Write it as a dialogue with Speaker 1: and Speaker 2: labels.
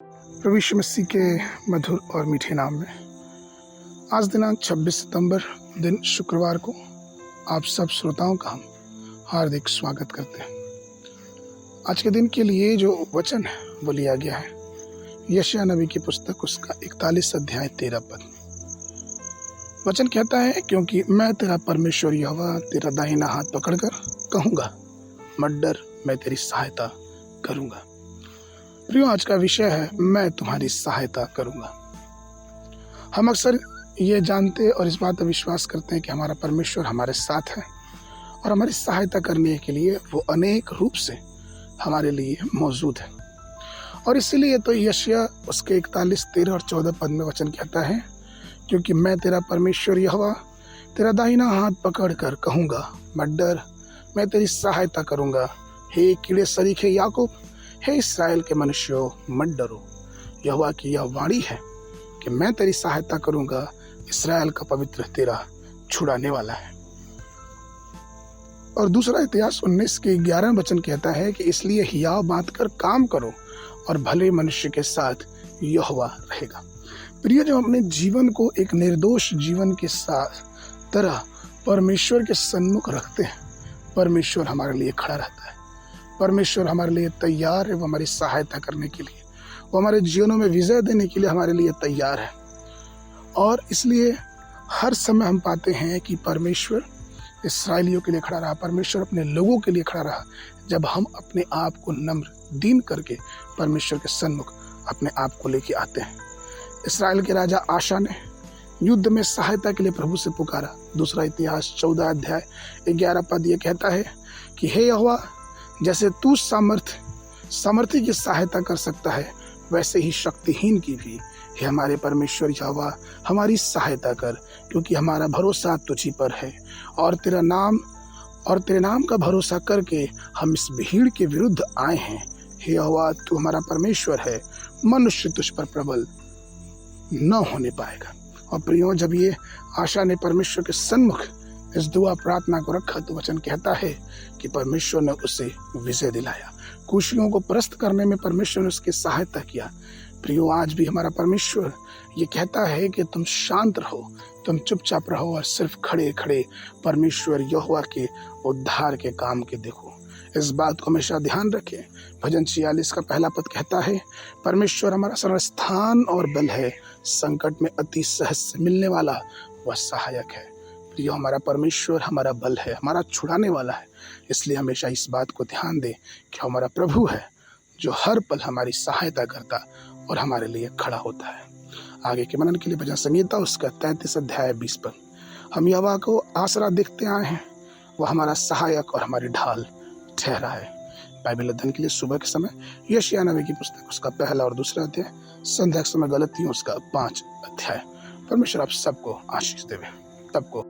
Speaker 1: प्रभु यीशु मसीह के मधुर और मीठे नाम में आज दिनांक 26 सितंबर दिन शुक्रवार को आप सब श्रोताओं का हम हार्दिक स्वागत करते हैं। आज के दिन के लिए जो वचन है वो लिया गया है यशायाह नबी की पुस्तक उसका 41 अध्याय 13 पद। वचन कहता है, क्योंकि मैं तेरा परमेश्वर यहोवा तेरा दाहिना हाथ पकड़कर कहूँगा, मत डर, मैं तेरी सहायता करूँगा। प्रियो, आज का विषय है मैं तुम्हारी सहायता करूंगा। हम अक्सर ये जानते और इस बात पर विश्वास करते हैं कि हमारा परमेश्वर हमारे साथ है और हमारी सहायता करने के लिए वो अनेक रूप से हमारे लिए मौजूद है। और इसीलिए तो यशायाह उसके 41, 13 और 14 पद में वचन कहता है, क्योंकि मैं तेरा परमेश्वर यहोवा तेरा दाहिना हाथ पकड़ कर कहूँगा, मत डर, मैं तेरी सहायता करूँगा। हे कीड़े सरीखे याकूब, हे इस्राएल के मनुष्यों, मत डरो। यहोवा की यह वाणी है कि मैं तेरी सहायता करूंगा, इस्राएल का पवित्र तेरा छुड़ाने वाला है। और दूसरा इतिहास 19 के 11 वचन कहता है कि इसलिए हियाव बांध कर काम करो और भले मनुष्य के साथ यहोवा रहेगा। प्रिय, जब अपने जीवन को एक निर्दोष जीवन के साथ तरह परमेश्वर के सन्मुख रखते हैं, परमेश्वर हमारे लिए खड़ा रहता है। परमेश्वर हमारे लिए तैयार है, वो हमारी सहायता करने के लिए, वो हमारे जीवनों में विजय देने के लिए हमारे लिए तैयार है। और इसलिए हर समय हम पाते हैं कि परमेश्वर इस्राएलियों के लिए खड़ा रहा, परमेश्वर अपने लोगों के लिए खड़ा रहा, जब हम अपने आप को नम्र दीन करके परमेश्वर के सन्मुख अपने आप को लेके आते हैं। इस्राएल के राजा आशा ने युद्ध में सहायता के लिए प्रभु से पुकारा। दूसरा इतिहास 14 अध्याय 11 पद ये कहता है कि हे यहोवा, जैसे तू सामर्थी की सहायता कर सकता है, वैसे ही शक्तिहीन की भी हे हमारे परमेश्वर यहोवा हमारी सहायता कर, क्योंकि हमारा भरोसा तुझी पर है और तेरे नाम का भरोसा करके हम इस भीड़ के विरुद्ध आए हैं। हे यहोवा, तू हमारा परमेश्वर है, मनुष्य तुझ पर प्रबल न होने पाएगा। और प्रियो, जब ये आशा ने परमेश्वर के सन्मुख इस दुआ प्रार्थना को रखा तो वचन कहता है कि परमेश्वर ने उसे विजय दिलाया। कुशियों को परास्त करने में परमेश्वर ने उसकी सहायता किया। प्रियो, आज भी हमारा परमेश्वर ये कहता है कि तुम शांत रहो, तुम चुपचाप रहो और सिर्फ खड़े खड़े परमेश्वर यहोवा के उद्धार के काम के देखो। इस बात को हमेशा ध्यान रखें। भजन 46 का पहला पद कहता है, परमेश्वर हमारा शरणस्थान और बल है, संकट में अति सहज से मिलने वाला वह सहायक है। प्रियो, हमारा परमेश्वर हमारा बल है, हमारा छुड़ाने वाला है। इसलिए हमेशा इस बात को ध्यान दें कि हमारा प्रभु है जो हर पल हमारी सहायता करता और हमारे लिए खड़ा होता है। आगे के मनन के लिए भजन संहिता उसका 33 अध्याय 20 पद। हम यहोवा को आसरा देखते आए हैं, वह हमारा सहायक और हमारी ढाल ठहरा है। बाइबल अध्ययन के लिए सुबह के समय यशायाह नबी की पुस्तक उसका 1 और 2 अध्याय, संध्या के समय गलतियों उसका 5 अध्याय। परमेश्वर आप सबको आशीष देवे। तब को